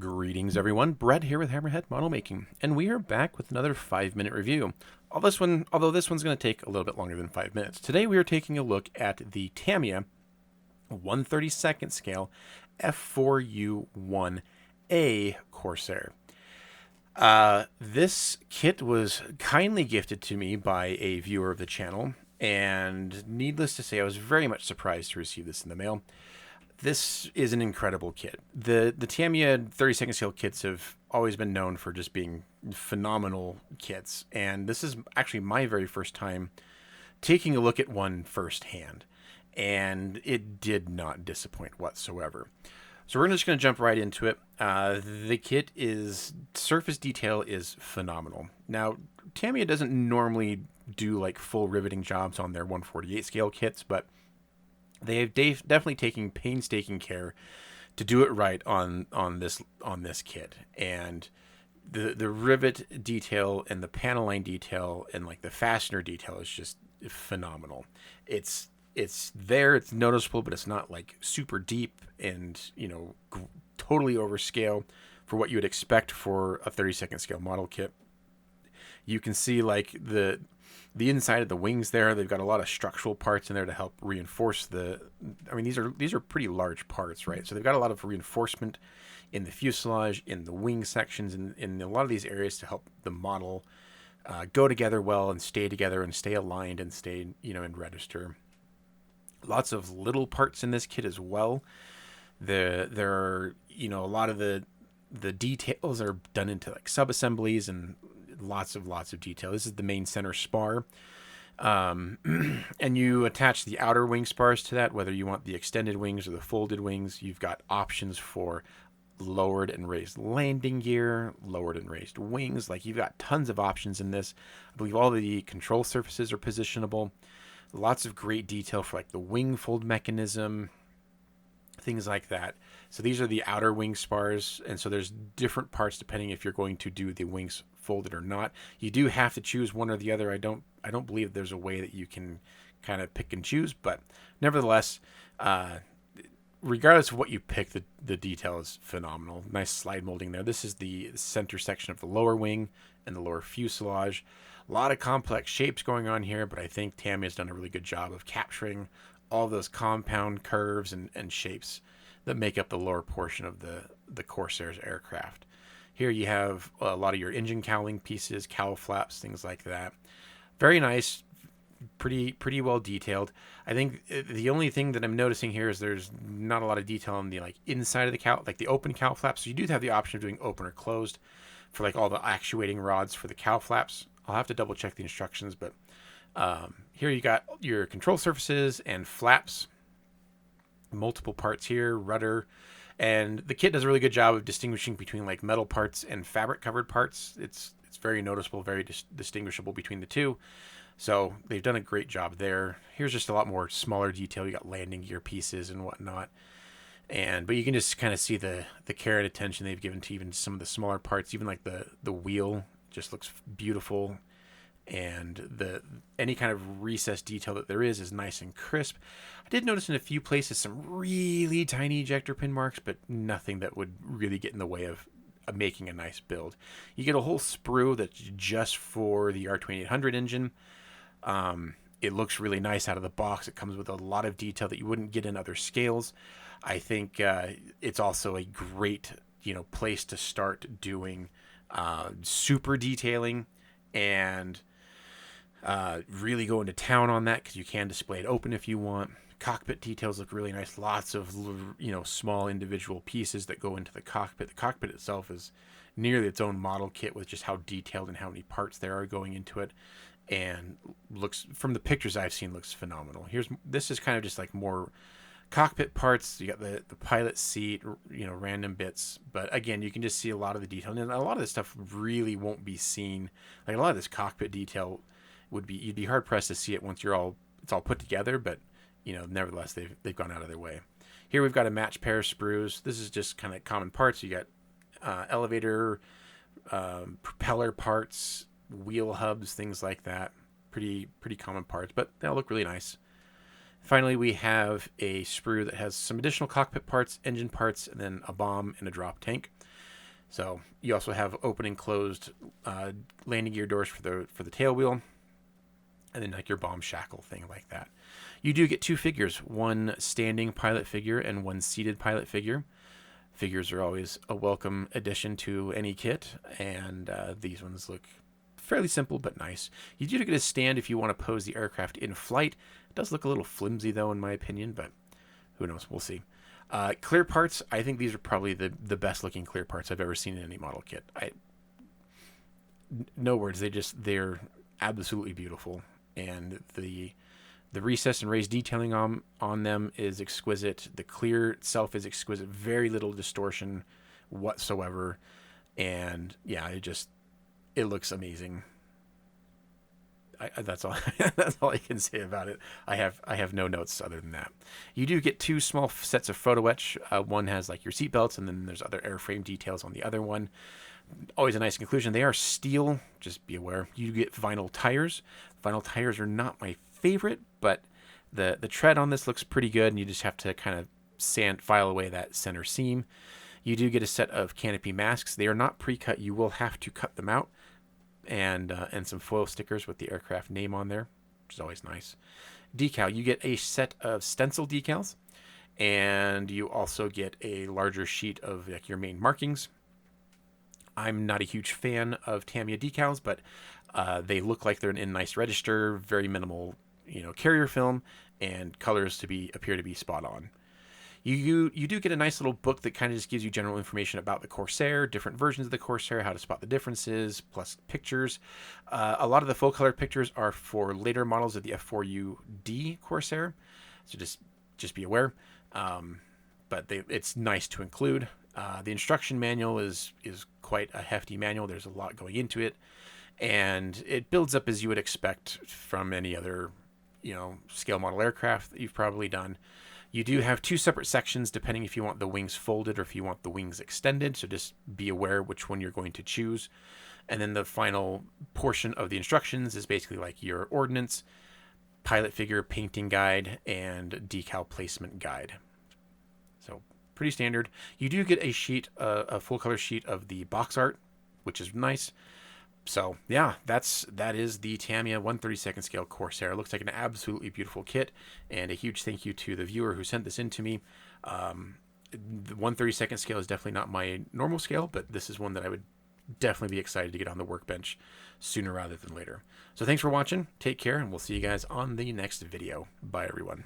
Greetings everyone, Brett here with Hammerhead Model Making, and we are back with another 5-minute review. Although this one's going to take a little bit longer than 5 minutes. Today we are taking a look at the Tamiya 1/32 scale F4U-1A Corsair. This kit was kindly gifted to me by a viewer of the channel, and needless to say, I was very much surprised to receive this in the mail. This is an incredible kit. The Tamiya 32nd scale kits have always been known for just being phenomenal kits, and this is actually my very first time taking a look at one firsthand, and it did not disappoint whatsoever. So we're just going to jump right into it. The kit surface detail is phenomenal. Now, Tamiya doesn't normally do like full riveting jobs on their 1/48 scale kits, but they've definitely taken painstaking care to do it right on this kit. And the rivet detail and the panel line detail and like the fastener detail is just phenomenal. It's there, it's noticeable, but it's not like super deep and totally overscale for what you would expect for a 32nd scale model kit. You can see like the inside of the wings there. They've got a lot of structural parts in there to help reinforce these are pretty large parts, right? So they've got a lot of reinforcement in the fuselage, in the wing sections, in a lot of these areas to help the model go together well and stay together and stay aligned and stay in register. Lots of little parts in this kit as well. There are a lot of the details are done into like subassemblies and lots of detail. This is the main center spar, and you attach the outer wing spars to that, whether you want the extended wings or the folded wings. You've got options for lowered and raised landing gear, lowered and raised wings. Like, you've got tons of options in this. I believe all the control surfaces are positionable. Lots of great detail for like the wing fold mechanism, things like that. So these are the outer wing spars, and so there's different parts depending if you're going to do the wings folded or not. You do have to choose one or the other. I don't believe there's a way that you can kind of pick and choose, but nevertheless, regardless of what you pick, the detail is phenomenal. Nice slide molding there. This is the center section of the lower wing and the lower fuselage. A lot of complex shapes going on here, but I think Tamiya's done a really good job of capturing all those compound curves and shapes that make up the lower portion of the Corsair's aircraft. Here you have a lot of your engine cowling pieces, cowl flaps, things like that. Very nice, pretty well detailed. I think the only thing that I'm noticing here is there's not a lot of detail on the like inside of the cowl, like the open cowl flaps. So you do have the option of doing open or closed for like all the actuating rods for the cowl flaps. I'll have to double check the instructions, but here you got your control surfaces and flaps, multiple parts here, rudder, and the kit does a really good job of distinguishing between like metal parts and fabric covered parts. It's very noticeable, very distinguishable between the two. So they've done a great job there. Here's just a lot more smaller detail. You got landing gear pieces and whatnot. But you can just kind of see the care and attention they've given to even some of the smaller parts. Even like the wheel just looks beautiful, and any kind of recessed detail that there is nice and crisp. I did notice in a few places some really tiny ejector pin marks, but nothing that would really get in the way of making a nice build. You get a whole sprue that's just for the R2800 engine. It looks really nice out of the box. It comes with a lot of detail that you wouldn't get in other scales. I think it's also a great place to start doing super detailing and really go into town on that, because you can display it open if you want. Cockpit details look really nice. Lots of small individual pieces that go into the cockpit. The cockpit itself is nearly its own model kit with just how detailed and how many parts there are going into it, and looks, from the pictures I've seen, looks phenomenal. This is kind of just like more cockpit parts. You got the pilot seat, random bits, but again, you can just see a lot of the detail, and a lot of this stuff really won't be seen. Like, a lot of this cockpit detail you'd be hard pressed to see it once it's all put together, but nevertheless, they've gone out of their way. Here we've got a match pair of sprues. This is just kind of common parts. You got elevator, propeller parts, wheel hubs, things like that. Pretty common parts, but they all look really nice. Finally, we have a sprue that has some additional cockpit parts, engine parts, and then a bomb and a drop tank. So you also have open and closed landing gear doors for the tail wheel, and then like your bomb shackle thing like that. You do get 2 figures, one standing pilot figure and one seated pilot figure. Figures are always a welcome addition to any kit, and these ones look fairly simple but nice. You do get a stand if you want to pose the aircraft in flight. It does look a little flimsy though, in my opinion, but who knows? We'll see. Clear parts, I think these are probably the best looking clear parts I've ever seen in any model kit. No words. They're absolutely beautiful, and the recess and raised detailing on them is exquisite. The clear itself is exquisite. Very little distortion whatsoever, and yeah, it looks amazing. That's all. That's all I can say about it. I have no notes other than that. You do get 2 small sets of photo etch. One has like your seat belts, and then there's other airframe details on the other one. Always a nice conclusion. They are steel. Just be aware. You get vinyl tires. Vinyl tires are not my favorite, but the tread on this looks pretty good, and you just have to kind of file away that center seam. You do get a set of canopy masks. They are not pre-cut. You will have to cut them out. And some foil stickers with the aircraft name on there, which is always nice. Decal, you get a set of stencil decals, and you also get a larger sheet of like your main markings. I'm not a huge fan of Tamiya decals, but they look like they're in nice register, very minimal, carrier film, and colors appear to be spot on. You do get a nice little book that kind of just gives you general information about the Corsair, different versions of the Corsair, how to spot the differences, plus pictures. A lot of the full color pictures are for later models of the F4U-D Corsair, so just be aware. But it's nice to include. The instruction manual is quite a hefty manual. There's a lot going into it, and it builds up as you would expect from any other scale model aircraft that you've probably done. You do have 2 separate sections depending if you want the wings folded or if you want the wings extended, so just be aware which one you're going to choose. And then the final portion of the instructions is basically like your ordnance, pilot figure painting guide, and decal placement guide. So pretty standard. You do get a full color sheet of the box art, which is nice. So yeah, that is the Tamiya 1/32 scale Corsair. It looks like an absolutely beautiful kit, and a huge thank you to the viewer who sent this in to me. The 1/32 scale is definitely not my normal scale, but this is one that I would definitely be excited to get on the workbench sooner rather than later. So thanks for watching. Take care, and we'll see you guys on the next video. Bye, everyone.